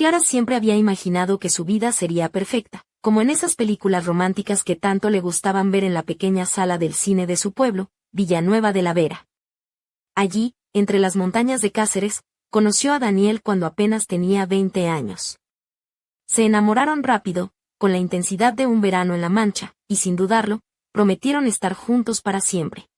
Clara siempre había imaginado que su vida sería perfecta, como en esas películas románticas que tanto le gustaban ver en la pequeña sala del cine de su pueblo, Villanueva de la Vera. Allí, entre las montañas de Cáceres, conoció a Daniel cuando apenas tenía 20 años. Se enamoraron rápido, con la intensidad de un verano en La Mancha, y sin dudarlo, prometieron estar juntos para siempre.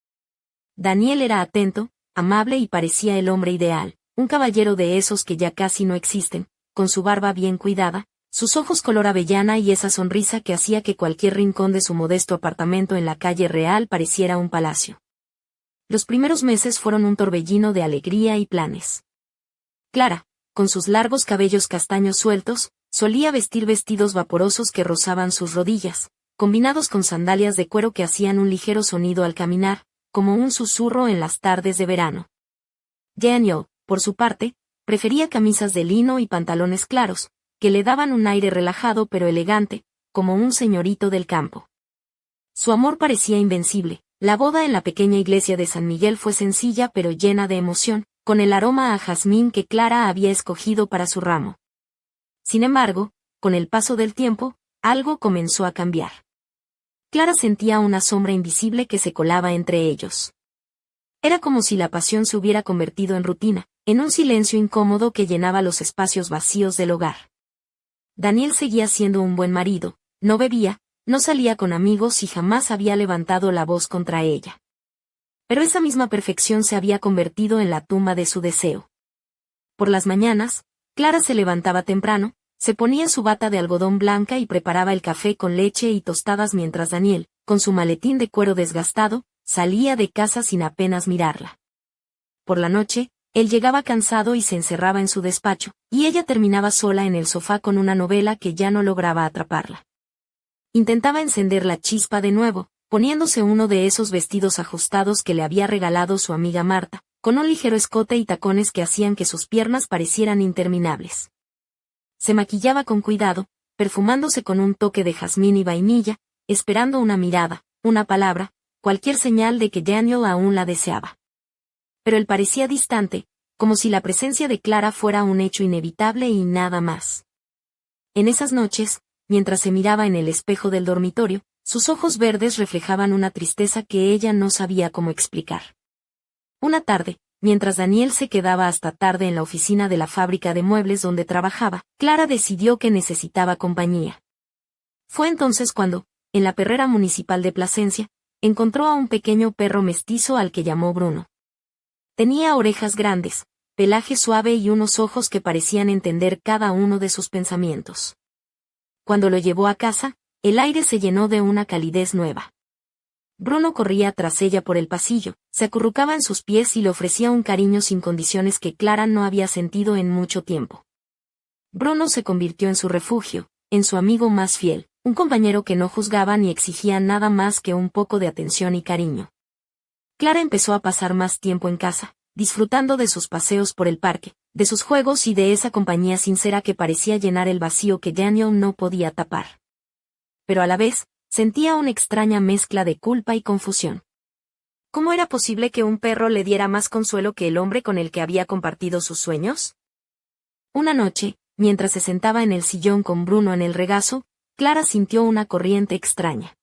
Daniel era atento, amable y parecía el hombre ideal, un caballero de esos que ya casi no existen, con su barba bien cuidada, sus ojos color avellana y esa sonrisa que hacía que cualquier rincón de su modesto apartamento en la calle Real pareciera un palacio. Los primeros meses fueron un torbellino de alegría y planes. Clara, con sus largos cabellos castaños sueltos, solía vestir vestidos vaporosos que rozaban sus rodillas, combinados con sandalias de cuero que hacían un ligero sonido al caminar, como un susurro en las tardes de verano. Daniel, por su parte, prefería camisas de lino y pantalones claros, que le daban un aire relajado pero elegante, como un señorito del campo. Su amor parecía invencible. La boda en la pequeña iglesia de San Miguel fue sencilla pero llena de emoción, con el aroma a jazmín que Clara había escogido para su ramo. Sin embargo, con el paso del tiempo, algo comenzó a cambiar. Clara sentía una sombra invisible que se colaba entre ellos. Era como si la pasión se hubiera convertido en rutina, en un silencio incómodo que llenaba los espacios vacíos del hogar. Daniel seguía siendo un buen marido, no bebía, no salía con amigos y jamás había levantado la voz contra ella. Pero esa misma perfección se había convertido en la tumba de su deseo. Por las mañanas, Clara se levantaba temprano, se ponía su bata de algodón blanca y preparaba el café con leche y tostadas mientras Daniel, con su maletín de cuero desgastado, salía de casa sin apenas mirarla. Por la noche, él llegaba cansado y se encerraba en su despacho, y ella terminaba sola en el sofá con una novela que ya no lograba atraparla. Intentaba encender la chispa de nuevo, poniéndose uno de esos vestidos ajustados que le había regalado su amiga Marta, con un ligero escote y tacones que hacían que sus piernas parecieran interminables. Se maquillaba con cuidado, perfumándose con un toque de jazmín y vainilla, esperando una mirada, una palabra, cualquier señal de que Daniel aún la deseaba. Pero él parecía distante, como si la presencia de Clara fuera un hecho inevitable y nada más. En esas noches, mientras se miraba en el espejo del dormitorio, sus ojos verdes reflejaban una tristeza que ella no sabía cómo explicar. Una tarde, mientras Daniel se quedaba hasta tarde en la oficina de la fábrica de muebles donde trabajaba, Clara decidió que necesitaba compañía. Fue entonces cuando, en la perrera municipal de Plasencia, encontró a un pequeño perro mestizo al que llamó Bruno. Tenía orejas grandes, pelaje suave y unos ojos que parecían entender cada uno de sus pensamientos. Cuando lo llevó a casa, el aire se llenó de una calidez nueva. Bruno corría tras ella por el pasillo, se acurrucaba en sus pies y le ofrecía un cariño sin condiciones que Clara no había sentido en mucho tiempo. Bruno se convirtió en su refugio, en su amigo más fiel, un compañero que no juzgaba ni exigía nada más que un poco de atención y cariño. Clara empezó a pasar más tiempo en casa, disfrutando de sus paseos por el parque, de sus juegos y de esa compañía sincera que parecía llenar el vacío que Daniel no podía tapar. Pero a la vez, sentía una extraña mezcla de culpa y confusión. ¿Cómo era posible que un perro le diera más consuelo que el hombre con el que había compartido sus sueños? Una noche, mientras se sentaba en el sillón con Bruno en el regazo, Clara sintió una corriente extraña.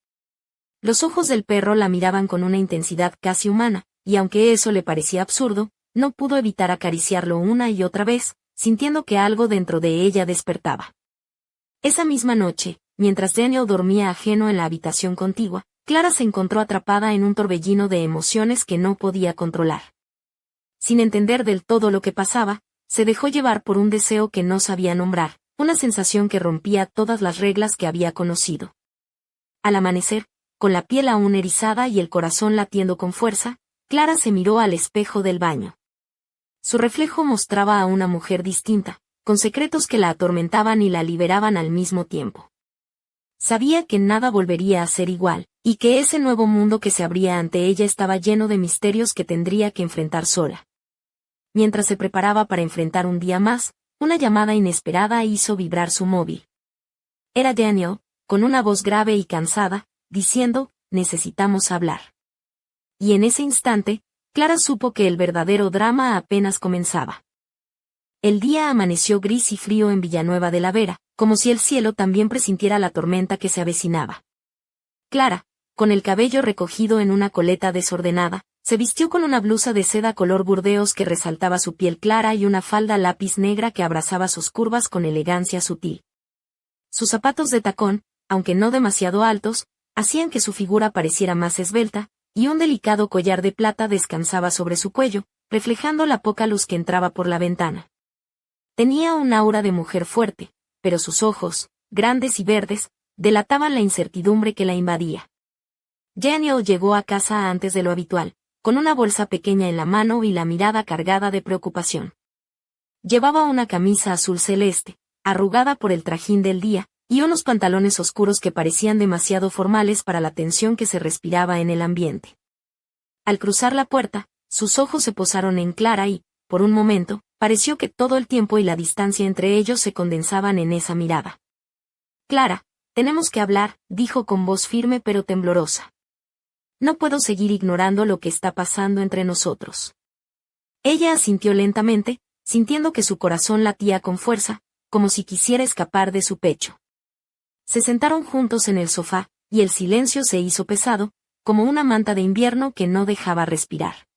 Los ojos del perro la miraban con una intensidad casi humana, y aunque eso le parecía absurdo, no pudo evitar acariciarlo una y otra vez, sintiendo que algo dentro de ella despertaba. Esa misma noche, mientras Daniel dormía ajeno en la habitación contigua, Clara se encontró atrapada en un torbellino de emociones que no podía controlar. Sin entender del todo lo que pasaba, se dejó llevar por un deseo que no sabía nombrar, una sensación que rompía todas las reglas que había conocido. Al amanecer, con la piel aún erizada y el corazón latiendo con fuerza, Clara se miró al espejo del baño. Su reflejo mostraba a una mujer distinta, con secretos que la atormentaban y la liberaban al mismo tiempo. Sabía que nada volvería a ser igual, y que ese nuevo mundo que se abría ante ella estaba lleno de misterios que tendría que enfrentar sola. Mientras se preparaba para enfrentar un día más, una llamada inesperada hizo vibrar su móvil. Era Daniel, con una voz grave y cansada, diciendo, «Necesitamos hablar». Y en ese instante, Clara supo que el verdadero drama apenas comenzaba. El día amaneció gris y frío en Villanueva de la Vera, como si el cielo también presintiera la tormenta que se avecinaba. Clara, con el cabello recogido en una coleta desordenada, se vistió con una blusa de seda color burdeos que resaltaba su piel clara y una falda lápiz negra que abrazaba sus curvas con elegancia sutil. Sus zapatos de tacón, aunque no demasiado altos, hacían que su figura pareciera más esbelta, y un delicado collar de plata descansaba sobre su cuello, reflejando la poca luz que entraba por la ventana. Tenía un aura de mujer fuerte, pero sus ojos, grandes y verdes, delataban la incertidumbre que la invadía. Daniel llegó a casa antes de lo habitual, con una bolsa pequeña en la mano y la mirada cargada de preocupación. Llevaba una camisa azul celeste, arrugada por el trajín del día, y unos pantalones oscuros que parecían demasiado formales para la tensión que se respiraba en el ambiente. Al cruzar la puerta, sus ojos se posaron en Clara y, por un momento, pareció que todo el tiempo y la distancia entre ellos se condensaban en esa mirada. «Clara, tenemos que hablar», dijo con voz firme pero temblorosa. «No puedo seguir ignorando lo que está pasando entre nosotros». Ella asintió lentamente, sintiendo que su corazón latía con fuerza, como si quisiera escapar de su pecho. Se sentaron juntos en el sofá, y el silencio se hizo pesado, como una manta de invierno que no dejaba respirar.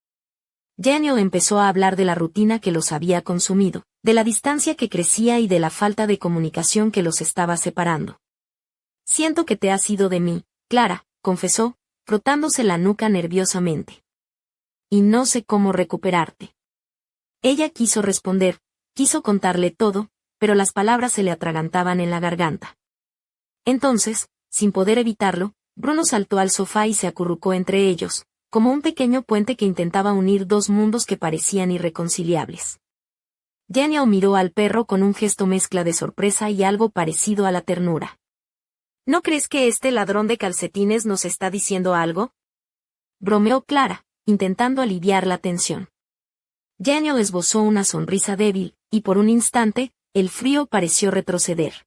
Daniel empezó a hablar de la rutina que los había consumido, de la distancia que crecía y de la falta de comunicación que los estaba separando. «Siento que te has ido de mí, Clara», confesó, frotándose la nuca nerviosamente. «Y no sé cómo recuperarte». Ella quiso responder, quiso contarle todo, pero las palabras se le atragantaban en la garganta. Entonces, sin poder evitarlo, Bruno saltó al sofá y se acurrucó entre ellos, como un pequeño puente que intentaba unir dos mundos que parecían irreconciliables. Daniel miró al perro con un gesto mezcla de sorpresa y algo parecido a la ternura. «¿No crees que este ladrón de calcetines nos está diciendo algo?», bromeó Clara, intentando aliviar la tensión. Daniel esbozó una sonrisa débil, y por un instante, el frío pareció retroceder.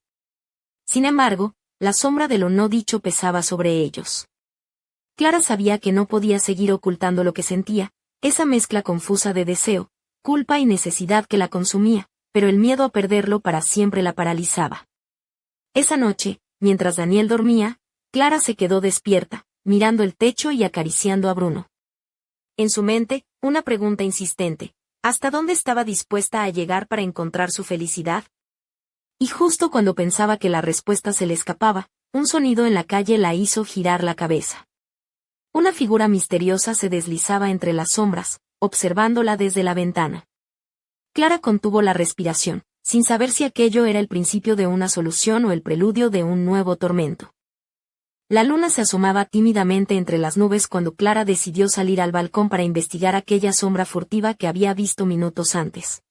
Sin embargo, la sombra de lo no dicho pesaba sobre ellos. Clara sabía que no podía seguir ocultando lo que sentía, esa mezcla confusa de deseo, culpa y necesidad que la consumía, pero el miedo a perderlo para siempre la paralizaba. Esa noche, mientras Daniel dormía, Clara se quedó despierta, mirando el techo y acariciando a Bruno. En su mente, una pregunta insistente: ¿hasta dónde estaba dispuesta a llegar para encontrar su felicidad? Y justo cuando pensaba que la respuesta se le escapaba, un sonido en la calle la hizo girar la cabeza. Una figura misteriosa se deslizaba entre las sombras, observándola desde la ventana. Clara contuvo la respiración, sin saber si aquello era el principio de una solución o el preludio de un nuevo tormento. La luna se asomaba tímidamente entre las nubes cuando Clara decidió salir al balcón para investigar aquella sombra furtiva que había visto minutos antes.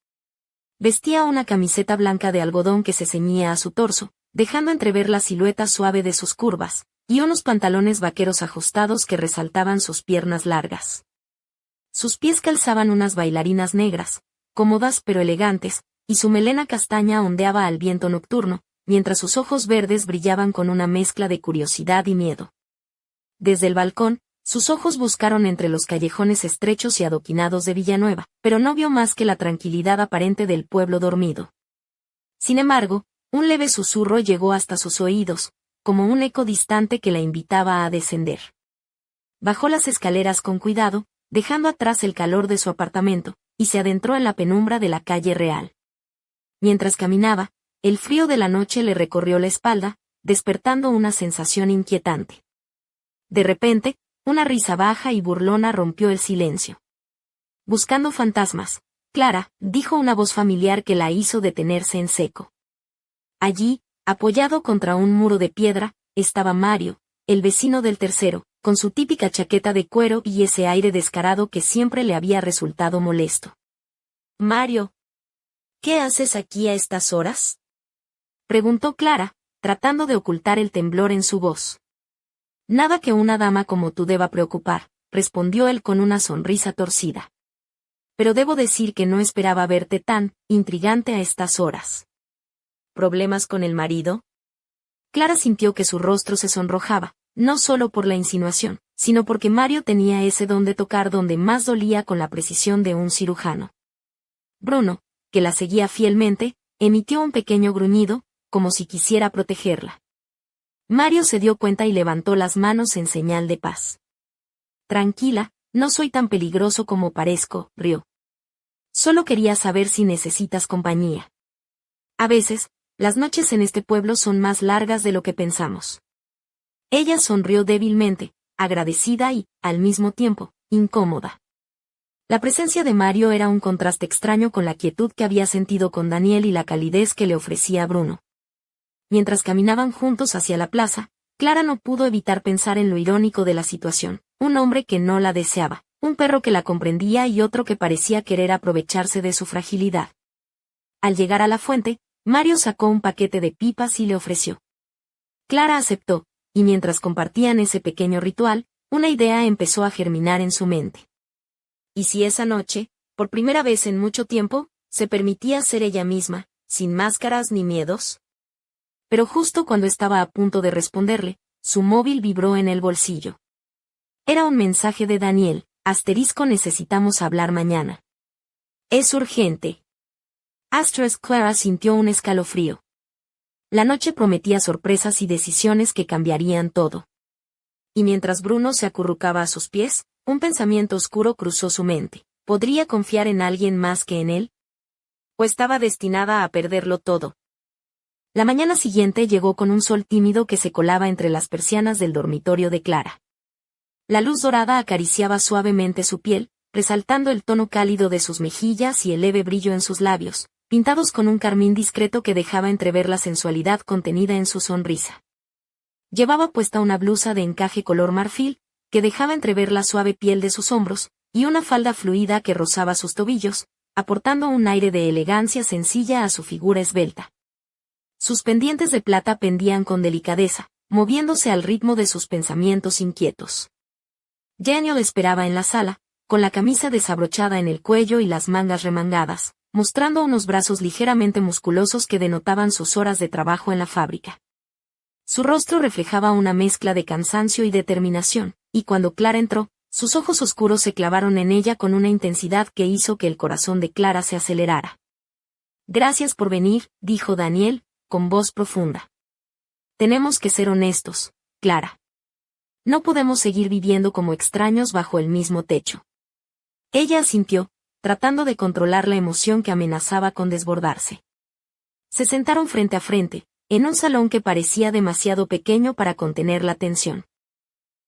Vestía una camiseta blanca de algodón que se ceñía a su torso, dejando entrever la silueta suave de sus curvas, y unos pantalones vaqueros ajustados que resaltaban sus piernas largas. Sus pies calzaban unas bailarinas negras, cómodas pero elegantes, y su melena castaña ondeaba al viento nocturno, mientras sus ojos verdes brillaban con una mezcla de curiosidad y miedo. Desde el balcón, sus ojos buscaron entre los callejones estrechos y adoquinados de Villanueva, pero no vio más que la tranquilidad aparente del pueblo dormido. Sin embargo, un leve susurro llegó hasta sus oídos, como un eco distante que la invitaba a descender. Bajó las escaleras con cuidado, dejando atrás el calor de su apartamento, y se adentró en la penumbra de la calle real. Mientras caminaba, el frío de la noche le recorrió la espalda, despertando una sensación inquietante. De repente, una risa baja y burlona rompió el silencio. «Buscando fantasmas, Clara», dijo una voz familiar que la hizo detenerse en seco. Allí, apoyado contra un muro de piedra, estaba Mario, el vecino del tercero, con su típica chaqueta de cuero y ese aire descarado que siempre le había resultado molesto. «Mario, ¿qué haces aquí a estas horas?», preguntó Clara, tratando de ocultar el temblor en su voz. «Nada que una dama como tú deba preocupar», respondió él con una sonrisa torcida. «Pero debo decir que no esperaba verte tan intrigante a estas horas». «¿Problemas con el marido?». Clara sintió que su rostro se sonrojaba, no solo por la insinuación, sino porque Mario tenía ese don de tocar donde más dolía con la precisión de un cirujano. «Bruno, que la seguía fielmente, emitió un pequeño gruñido, como si quisiera protegerla. Mario se dio cuenta y levantó las manos en señal de paz. Tranquila, no soy tan peligroso como parezco, rió. Solo quería saber si necesitas compañía. A veces, las noches en este pueblo son más largas de lo que pensamos. Ella sonrió débilmente, agradecida y, al mismo tiempo, incómoda. La presencia de Mario era un contraste extraño con la quietud que había sentido con Daniel y la calidez que le ofrecía Bruno. Mientras caminaban juntos hacia la plaza, Clara no pudo evitar pensar en lo irónico de la situación, un hombre que no la deseaba, un perro que la comprendía y otro que parecía querer aprovecharse de su fragilidad. Al llegar a la fuente, Mario sacó un paquete de pipas y le ofreció. Clara aceptó, y mientras compartían ese pequeño ritual, una idea empezó a germinar en su mente. ¿Y si esa noche, por primera vez en mucho tiempo, se permitía ser ella misma, sin máscaras ni miedos? Pero justo cuando estaba a punto de responderle, su móvil vibró en el bolsillo. Era un mensaje de Daniel, necesitamos hablar mañana. Es urgente. Clara sintió un escalofrío. La noche prometía sorpresas y decisiones que cambiarían todo. Y mientras Bruno se acurrucaba a sus pies, un pensamiento oscuro cruzó su mente. ¿Podría confiar en alguien más que en él? ¿O estaba destinada a perderlo todo? La mañana siguiente llegó con un sol tímido que se colaba entre las persianas del dormitorio de Clara. La luz dorada acariciaba suavemente su piel, resaltando el tono cálido de sus mejillas y el leve brillo en sus labios, pintados con un carmín discreto que dejaba entrever la sensualidad contenida en su sonrisa. Llevaba puesta una blusa de encaje color marfil, que dejaba entrever la suave piel de sus hombros, y una falda fluida que rozaba sus tobillos, aportando un aire de elegancia sencilla a su figura esbelta. Sus pendientes de plata pendían con delicadeza, moviéndose al ritmo de sus pensamientos inquietos. Daniel esperaba en la sala, con la camisa desabrochada en el cuello y las mangas remangadas, mostrando unos brazos ligeramente musculosos que denotaban sus horas de trabajo en la fábrica. Su rostro reflejaba una mezcla de cansancio y determinación, y cuando Clara entró, sus ojos oscuros se clavaron en ella con una intensidad que hizo que el corazón de Clara se acelerara. Gracias por venir, dijo Daniel, con voz profunda. Tenemos que ser honestos, Clara. No podemos seguir viviendo como extraños bajo el mismo techo. Ella asintió, tratando de controlar la emoción que amenazaba con desbordarse. Se sentaron frente a frente, en un salón que parecía demasiado pequeño para contener la tensión.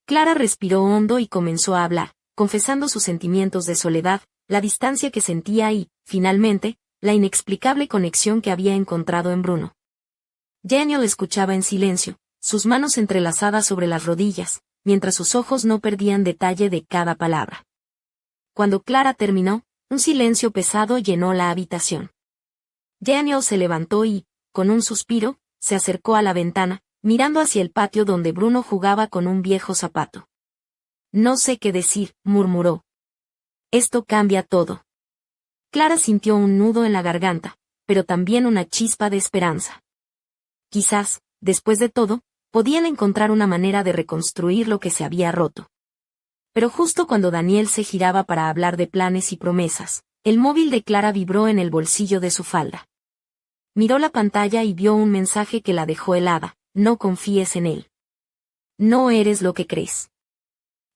Clara respiró hondo y comenzó a hablar, confesando sus sentimientos de soledad, la distancia que sentía y, finalmente, la inexplicable conexión que había encontrado en Bruno. Daniel escuchaba en silencio, sus manos entrelazadas sobre las rodillas, mientras sus ojos no perdían detalle de cada palabra. Cuando Clara terminó, un silencio pesado llenó la habitación. Daniel se levantó y, con un suspiro, se acercó a la ventana, mirando hacia el patio donde Bruno jugaba con un viejo zapato. No sé qué decir, murmuró. Esto cambia todo. Clara sintió un nudo en la garganta, pero también una chispa de esperanza. Quizás, después de todo, podían encontrar una manera de reconstruir lo que se había roto. Pero justo cuando Daniel se giraba para hablar de planes y promesas, el móvil de Clara vibró en el bolsillo de su falda. Miró la pantalla y vio un mensaje que la dejó helada: no confíes en él. No eres lo que crees.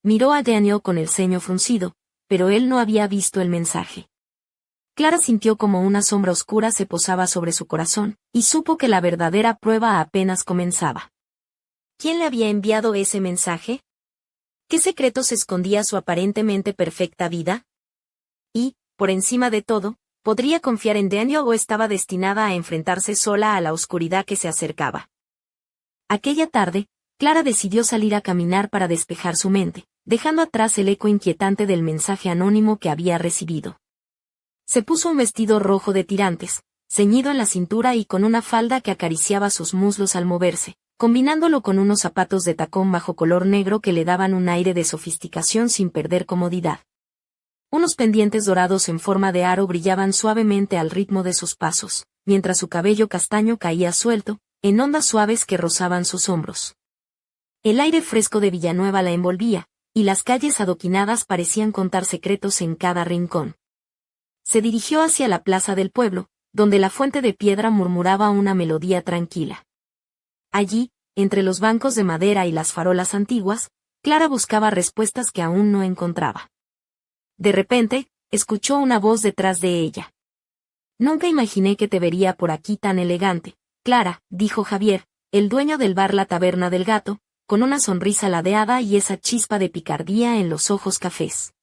Miró a Daniel con el ceño fruncido, pero él no había visto el mensaje. Clara sintió como una sombra oscura se posaba sobre su corazón, y supo que la verdadera prueba apenas comenzaba. ¿Quién le había enviado ese mensaje? ¿Qué secretos escondía su aparentemente perfecta vida? Y, por encima de todo, ¿podría confiar en Daniel o estaba destinada a enfrentarse sola a la oscuridad que se acercaba? Aquella tarde, Clara decidió salir a caminar para despejar su mente, dejando atrás el eco inquietante del mensaje anónimo que había recibido. Se puso un vestido rojo de tirantes, ceñido en la cintura y con una falda que acariciaba sus muslos al moverse, combinándolo con unos zapatos de tacón bajo color negro que le daban un aire de sofisticación sin perder comodidad. Unos pendientes dorados en forma de aro brillaban suavemente al ritmo de sus pasos, mientras su cabello castaño caía suelto, en ondas suaves que rozaban sus hombros. El aire fresco de Villanueva la envolvía, y las calles adoquinadas parecían contar secretos en cada rincón. Se dirigió hacia la plaza del pueblo, donde la fuente de piedra murmuraba una melodía tranquila. Allí, entre los bancos de madera y las farolas antiguas, Clara buscaba respuestas que aún no encontraba. De repente, escuchó una voz detrás de ella. «Nunca imaginé que te vería por aquí tan elegante, Clara», dijo Javier, el dueño del bar La Taberna del Gato, con una sonrisa ladeada y esa chispa de picardía en los ojos cafés.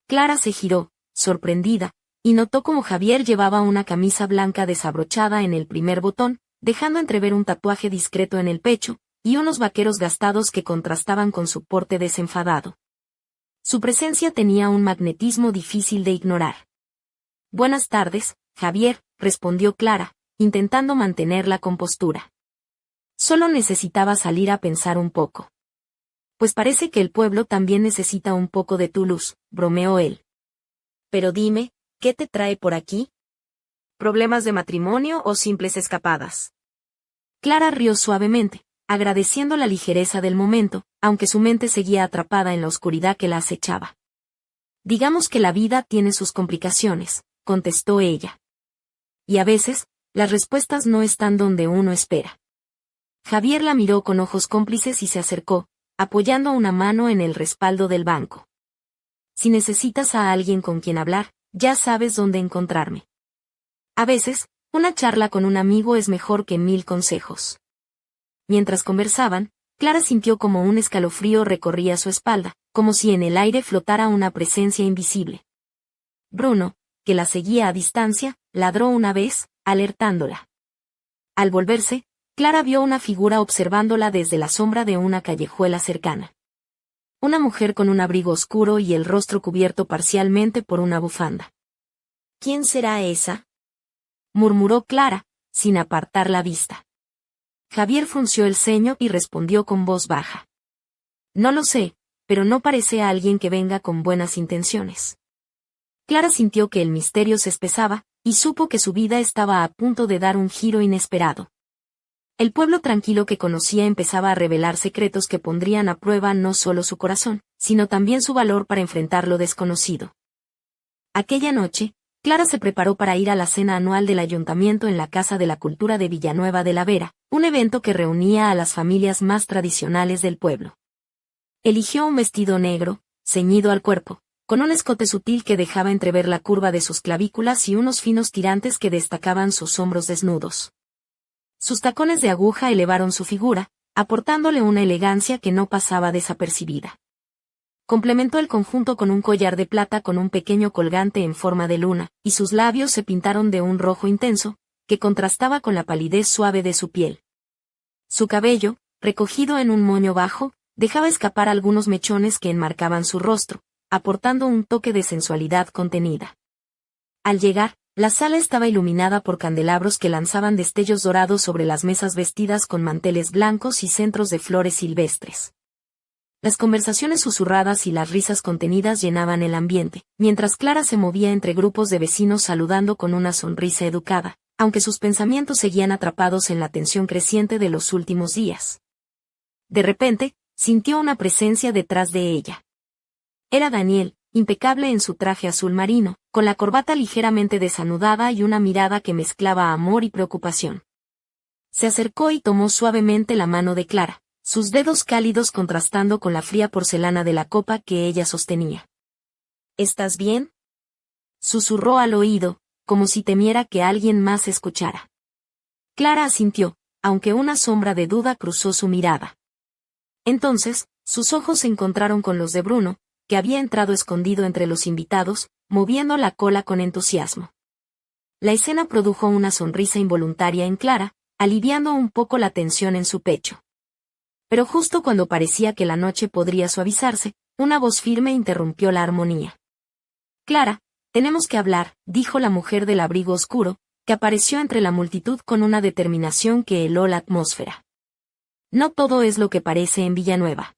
Clara se giró, sorprendida, y notó cómo Javier llevaba una camisa blanca desabrochada en el primer botón, dejando entrever un tatuaje discreto en el pecho, y unos vaqueros gastados que contrastaban con su porte desenfadado. Su presencia tenía un magnetismo difícil de ignorar. «Buenas tardes, Javier», respondió Clara, intentando mantener la compostura. Solo necesitaba salir a pensar un poco. «Pues parece que el pueblo también necesita un poco de tu luz», bromeó él. «Pero dime, ¿qué te trae por aquí? ¿Problemas de matrimonio o simples escapadas?» Clara rió suavemente, agradeciendo la ligereza del momento, aunque su mente seguía atrapada en la oscuridad que la acechaba. «Digamos que la vida tiene sus complicaciones», contestó ella. «Y a veces, las respuestas no están donde uno espera». Javier la miró con ojos cómplices y se acercó, apoyando una mano en el respaldo del banco. «Si necesitas a alguien con quien hablar, ya sabes dónde encontrarme. A veces, una charla con un amigo es mejor que 1000 consejos». Mientras conversaban, Clara sintió como un escalofrío recorría su espalda, como si en el aire flotara una presencia invisible. Bruno, que la seguía a distancia, ladró una vez, alertándola. Al volverse, Clara vio una figura observándola desde la sombra de una callejuela cercana. Una mujer con un abrigo oscuro y el rostro cubierto parcialmente por una bufanda. «¿Quién será esa?», murmuró Clara, sin apartar la vista. Javier frunció el ceño y respondió con voz baja. «No lo sé, pero no parece a alguien que venga con buenas intenciones». Clara sintió que el misterio se espesaba, y supo que su vida estaba a punto de dar un giro inesperado. El pueblo tranquilo que conocía empezaba a revelar secretos que pondrían a prueba no solo su corazón, sino también su valor para enfrentar lo desconocido. Aquella noche, Clara se preparó para ir a la cena anual del ayuntamiento en la Casa de la Cultura de Villanueva de la Vera, un evento que reunía a las familias más tradicionales del pueblo. Eligió un vestido negro, ceñido al cuerpo, con un escote sutil que dejaba entrever la curva de sus clavículas y unos finos tirantes que destacaban sus hombros desnudos. Sus tacones de aguja elevaron su figura, aportándole una elegancia que no pasaba desapercibida. Complementó el conjunto con un collar de plata con un pequeño colgante en forma de luna, y sus labios se pintaron de un rojo intenso, que contrastaba con la palidez suave de su piel. Su cabello, recogido en un moño bajo, dejaba escapar algunos mechones que enmarcaban su rostro, aportando un toque de sensualidad contenida. Al llegar, la sala estaba iluminada por candelabros que lanzaban destellos dorados sobre las mesas vestidas con manteles blancos y centros de flores silvestres. Las conversaciones susurradas y las risas contenidas llenaban el ambiente, mientras Clara se movía entre grupos de vecinos saludando con una sonrisa educada, aunque sus pensamientos seguían atrapados en la tensión creciente de los últimos días. De repente, sintió una presencia detrás de ella. Era Daniel, impecable en su traje azul marino, con la corbata ligeramente desanudada y una mirada que mezclaba amor y preocupación. Se acercó y tomó suavemente la mano de Clara, sus dedos cálidos contrastando con la fría porcelana de la copa que ella sostenía. «¿Estás bien?», susurró al oído, como si temiera que alguien más escuchara. Clara asintió, aunque una sombra de duda cruzó su mirada. Entonces, sus ojos se encontraron con los de Bruno, que había entrado escondido entre los invitados, moviendo la cola con entusiasmo. La escena produjo una sonrisa involuntaria en Clara, aliviando un poco la tensión en su pecho. Pero justo cuando parecía que la noche podría suavizarse, una voz firme interrumpió la armonía. «Clara, tenemos que hablar», dijo la mujer del abrigo oscuro, que apareció entre la multitud con una determinación que heló la atmósfera. «No todo es lo que parece en Villanueva».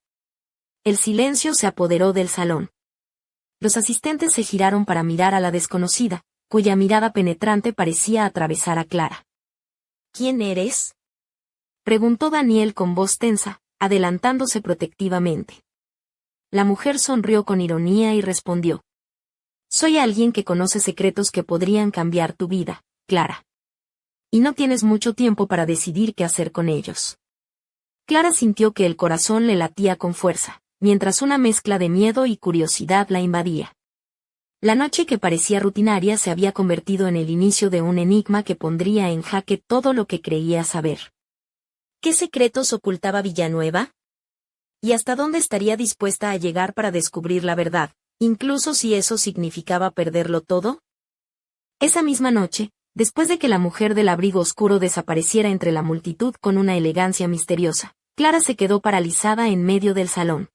El silencio se apoderó del salón. Los asistentes se giraron para mirar a la desconocida, cuya mirada penetrante parecía atravesar a Clara. «¿Quién eres?», preguntó Daniel con voz tensa, adelantándose protectivamente. La mujer sonrió con ironía y respondió. Soy alguien que conoce secretos que podrían cambiar tu vida, Clara. Y no tienes mucho tiempo para decidir qué hacer con ellos. Clara sintió que el corazón le latía con fuerza, mientras una mezcla de miedo y curiosidad la invadía. La noche que parecía rutinaria se había convertido en el inicio de un enigma que pondría en jaque todo lo que creía saber. ¿Qué secretos ocultaba Villanueva? ¿Y hasta dónde estaría dispuesta a llegar para descubrir la verdad, incluso si eso significaba perderlo todo? Esa misma noche, después de que la mujer del abrigo oscuro desapareciera entre la multitud con una elegancia misteriosa, Clara se quedó paralizada en medio del salón.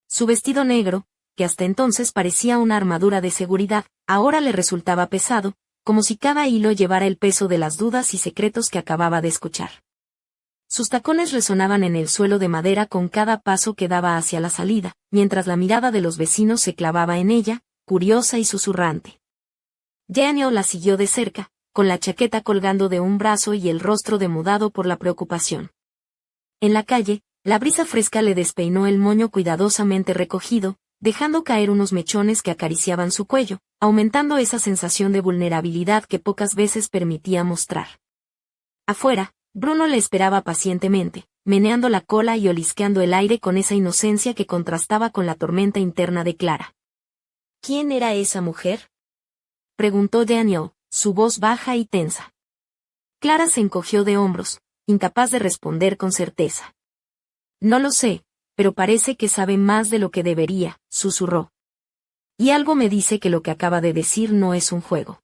Su vestido negro, que hasta entonces parecía una armadura de seguridad, ahora le resultaba pesado, como si cada hilo llevara el peso de las dudas y secretos que acababa de escuchar. Sus tacones resonaban en el suelo de madera con cada paso que daba hacia la salida, mientras la mirada de los vecinos se clavaba en ella, curiosa y susurrante. Daniel la siguió de cerca, con la chaqueta colgando de un brazo y el rostro demudado por la preocupación. En la calle, la brisa fresca le despeinó el moño cuidadosamente recogido, dejando caer unos mechones que acariciaban su cuello, aumentando esa sensación de vulnerabilidad que pocas veces permitía mostrar. Afuera, Bruno le esperaba pacientemente, meneando la cola y olisqueando el aire con esa inocencia que contrastaba con la tormenta interna de Clara. ¿Quién era esa mujer?, preguntó Daniel, su voz baja y tensa. Clara se encogió de hombros, incapaz de responder con certeza. No lo sé, pero parece que sabe más de lo que debería, susurró. Y algo me dice que lo que acaba de decir no es un juego.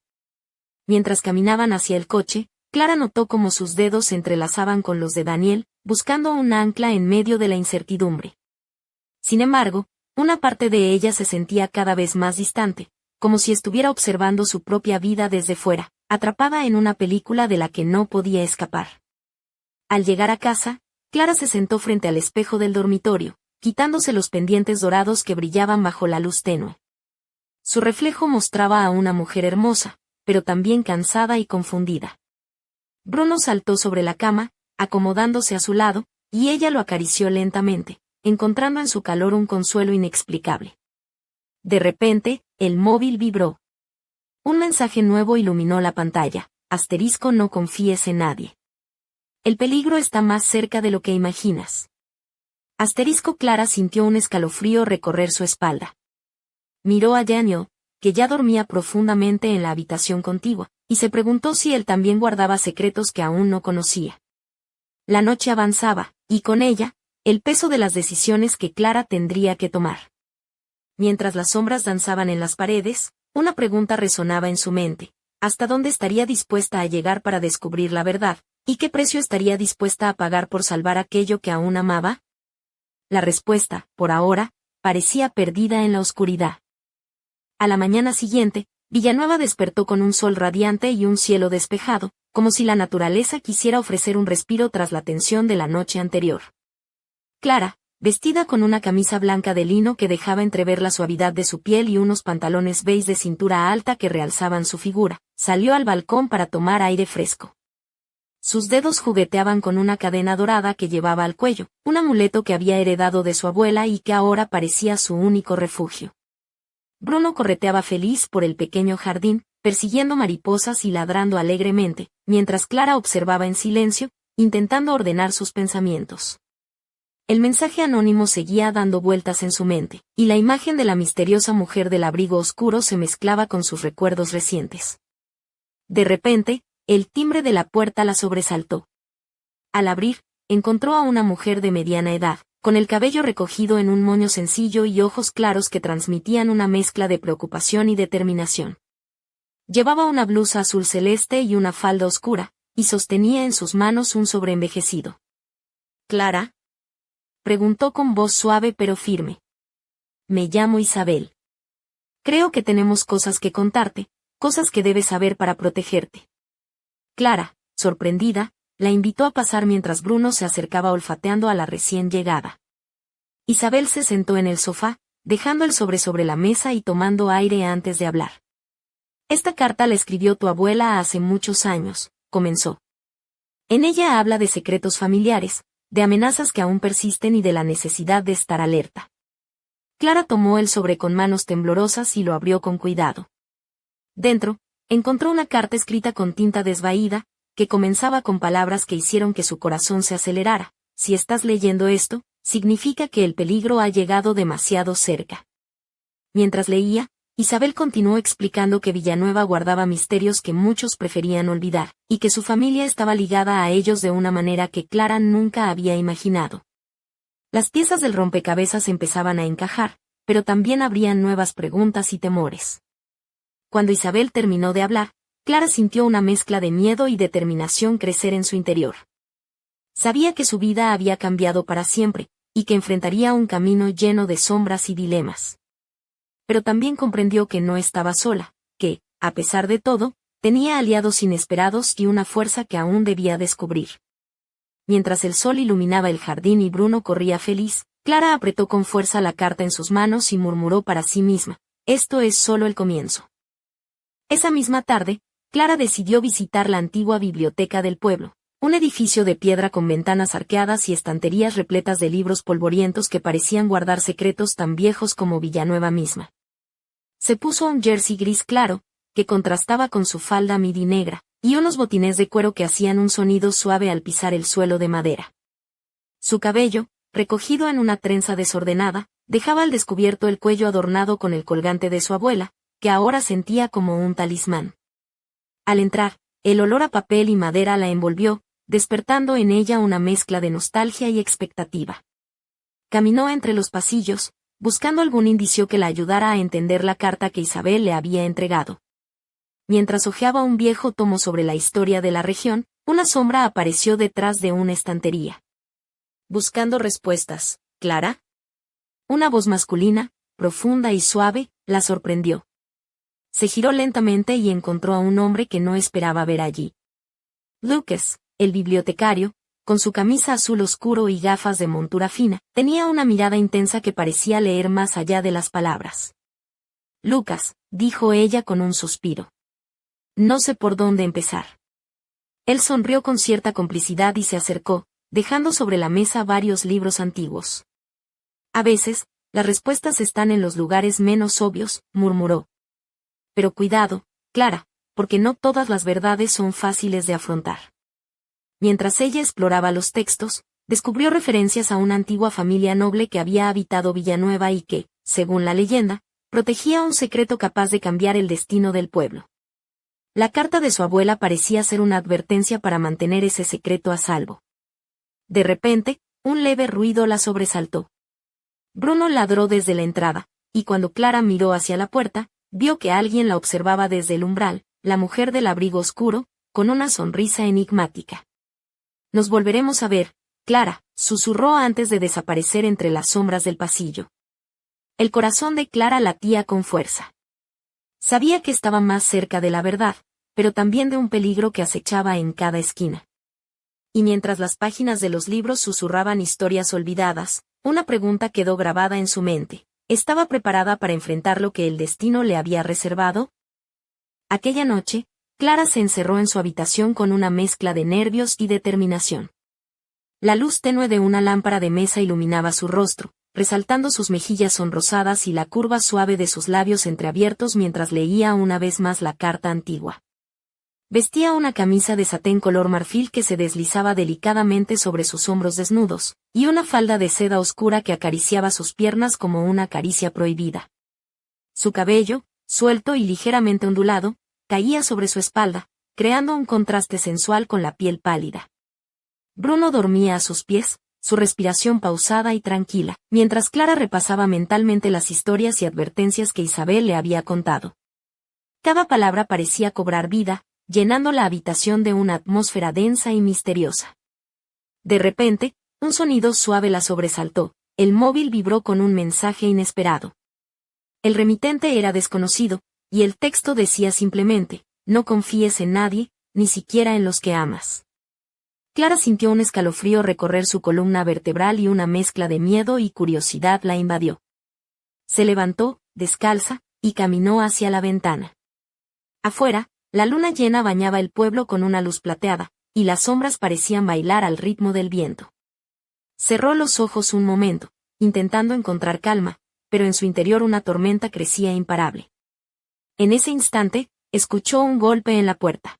Mientras caminaban hacia el coche, Clara notó cómo sus dedos se entrelazaban con los de Daniel, buscando un ancla en medio de la incertidumbre. Sin embargo, una parte de ella se sentía cada vez más distante, como si estuviera observando su propia vida desde fuera, atrapada en una película de la que no podía escapar. Al llegar a casa, Clara se sentó frente al espejo del dormitorio, quitándose los pendientes dorados que brillaban bajo la luz tenue. Su reflejo mostraba a una mujer hermosa, pero también cansada y confundida. Bruno saltó sobre la cama, acomodándose a su lado, y ella lo acarició lentamente, encontrando en su calor un consuelo inexplicable. De repente, el móvil vibró. Un mensaje nuevo iluminó la pantalla: asterisco, no confíes en nadie. El peligro está más cerca de lo que imaginas. Asterisco. Clara sintió un escalofrío recorrer su espalda. Miró a Daniel, que ya dormía profundamente en la habitación contigua, y se preguntó si él también guardaba secretos que aún no conocía. La noche avanzaba, y con ella, el peso de las decisiones que Clara tendría que tomar. Mientras las sombras danzaban en las paredes, una pregunta resonaba en su mente: ¿hasta dónde estaría dispuesta a llegar para descubrir la verdad? ¿Y qué precio estaría dispuesta a pagar por salvar aquello que aún amaba? La respuesta, por ahora, parecía perdida en la oscuridad. A la mañana siguiente, Villanueva despertó con un sol radiante y un cielo despejado, como si la naturaleza quisiera ofrecer un respiro tras la tensión de la noche anterior. Clara, vestida con una camisa blanca de lino que dejaba entrever la suavidad de su piel y unos pantalones beige de cintura alta que realzaban su figura, salió al balcón para tomar aire fresco. Sus dedos jugueteaban con una cadena dorada que llevaba al cuello, un amuleto que había heredado de su abuela y que ahora parecía su único refugio. Bruno correteaba feliz por el pequeño jardín, persiguiendo mariposas y ladrando alegremente, mientras Clara observaba en silencio, intentando ordenar sus pensamientos. El mensaje anónimo seguía dando vueltas en su mente, y la imagen de la misteriosa mujer del abrigo oscuro se mezclaba con sus recuerdos recientes. De repente, el timbre de la puerta la sobresaltó. Al abrir, encontró a una mujer de mediana edad, con el cabello recogido en un moño sencillo y ojos claros que transmitían una mezcla de preocupación y determinación. Llevaba una blusa azul celeste y una falda oscura, y sostenía en sus manos un sobreenvejecido. ¿Clara?, preguntó con voz suave pero firme. Me llamo Isabel. Creo que tenemos cosas que contarte, cosas que debes saber para protegerte. Clara, sorprendida, la invitó a pasar mientras Bruno se acercaba olfateando a la recién llegada. Isabel se sentó en el sofá, dejando el sobre la mesa y tomando aire antes de hablar. Esta carta la escribió tu abuela hace muchos años, comenzó. En ella habla de secretos familiares, de amenazas que aún persisten y de la necesidad de estar alerta. Clara tomó el sobre con manos temblorosas y lo abrió con cuidado. Dentro, encontró una carta escrita con tinta desvaída, que comenzaba con palabras que hicieron que su corazón se acelerara. Si estás leyendo esto, significa que el peligro ha llegado demasiado cerca. Mientras leía, Isabel continuó explicando que Villanueva guardaba misterios que muchos preferían olvidar, y que su familia estaba ligada a ellos de una manera que Clara nunca había imaginado. Las piezas del rompecabezas empezaban a encajar, pero también habrían nuevas preguntas y temores. Cuando Isabel terminó de hablar, Clara sintió una mezcla de miedo y determinación crecer en su interior. Sabía que su vida había cambiado para siempre, y que enfrentaría un camino lleno de sombras y dilemas. Pero también comprendió que no estaba sola, que, a pesar de todo, tenía aliados inesperados y una fuerza que aún debía descubrir. Mientras el sol iluminaba el jardín y Bruno corría feliz, Clara apretó con fuerza la carta en sus manos y murmuró para sí misma: esto es solo el comienzo. Esa misma tarde, Clara decidió visitar la antigua biblioteca del pueblo, un edificio de piedra con ventanas arqueadas y estanterías repletas de libros polvorientos que parecían guardar secretos tan viejos como Villanueva misma. Se puso un jersey gris claro, que contrastaba con su falda midi negra, y unos botines de cuero que hacían un sonido suave al pisar el suelo de madera. Su cabello, recogido en una trenza desordenada, dejaba al descubierto el cuello adornado con el colgante de su abuela, que ahora sentía como un talismán. Al entrar, el olor a papel y madera la envolvió, despertando en ella una mezcla de nostalgia y expectativa. Caminó entre los pasillos, buscando algún indicio que la ayudara a entender la carta que Isabel le había entregado. Mientras hojeaba un viejo tomo sobre la historia de la región, una sombra apareció detrás de una estantería. Buscando respuestas, ¿Clara? Una voz masculina, profunda y suave, la sorprendió. Se giró lentamente y encontró a un hombre que no esperaba ver allí. Lucas, el bibliotecario, con su camisa azul oscuro y gafas de montura fina, tenía una mirada intensa que parecía leer más allá de las palabras. Lucas, dijo ella con un suspiro. No sé por dónde empezar. Él sonrió con cierta complicidad y se acercó, dejando sobre la mesa varios libros antiguos. A veces, las respuestas están en los lugares menos obvios, murmuró. Pero cuidado, Clara, porque no todas las verdades son fáciles de afrontar. Mientras ella exploraba los textos, descubrió referencias a una antigua familia noble que había habitado Villanueva y que, según la leyenda, protegía un secreto capaz de cambiar el destino del pueblo. La carta de su abuela parecía ser una advertencia para mantener ese secreto a salvo. De repente, un leve ruido la sobresaltó. Bruno ladró desde la entrada, y cuando Clara miró hacia la puerta, vio que alguien la observaba desde el umbral, la mujer del abrigo oscuro, con una sonrisa enigmática. Nos volveremos a ver, Clara, susurró antes de desaparecer entre las sombras del pasillo. El corazón de Clara latía con fuerza. Sabía que estaba más cerca de la verdad, pero también de un peligro que acechaba en cada esquina. Y mientras las páginas de los libros susurraban historias olvidadas, una pregunta quedó grabada en su mente. ¿Estaba preparada para enfrentar lo que el destino le había reservado? Aquella noche, Clara se encerró en su habitación con una mezcla de nervios y determinación. La luz tenue de una lámpara de mesa iluminaba su rostro, resaltando sus mejillas sonrosadas y la curva suave de sus labios entreabiertos mientras leía una vez más la carta antigua. Vestía una camisa de satén color marfil que se deslizaba delicadamente sobre sus hombros desnudos, y una falda de seda oscura que acariciaba sus piernas como una caricia prohibida. Su cabello, suelto y ligeramente ondulado, caía sobre su espalda, creando un contraste sensual con la piel pálida. Bruno dormía a sus pies, su respiración pausada y tranquila, mientras Clara repasaba mentalmente las historias y advertencias que Isabel le había contado. Cada palabra parecía cobrar vida, llenando la habitación de una atmósfera densa y misteriosa. De repente, un sonido suave la sobresaltó, el móvil vibró con un mensaje inesperado. El remitente era desconocido, y el texto decía simplemente: no confíes en nadie, ni siquiera en los que amas. Clara sintió un escalofrío recorrer su columna vertebral y una mezcla de miedo y curiosidad la invadió. Se levantó, descalza, y caminó hacia la ventana. Afuera, la luna llena bañaba el pueblo con una luz plateada, y las sombras parecían bailar al ritmo del viento. Cerró los ojos un momento, intentando encontrar calma, pero en su interior una tormenta crecía imparable. En ese instante, escuchó un golpe en la puerta.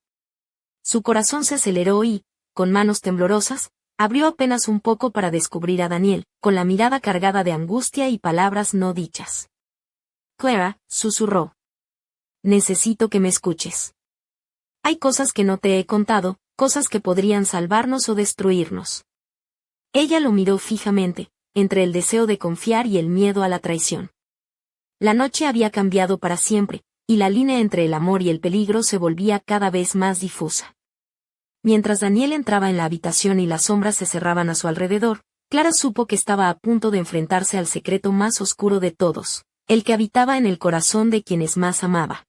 Su corazón se aceleró y, con manos temblorosas, abrió apenas un poco para descubrir a Daniel, con la mirada cargada de angustia y palabras no dichas. Clara, susurró. Necesito que me escuches. Hay cosas que no te he contado, cosas que podrían salvarnos o destruirnos. Ella lo miró fijamente, entre el deseo de confiar y el miedo a la traición. La noche había cambiado para siempre, y la línea entre el amor y el peligro se volvía cada vez más difusa. Mientras Daniel entraba en la habitación y las sombras se cerraban a su alrededor, Clara supo que estaba a punto de enfrentarse al secreto más oscuro de todos, el que habitaba en el corazón de quienes más amaba.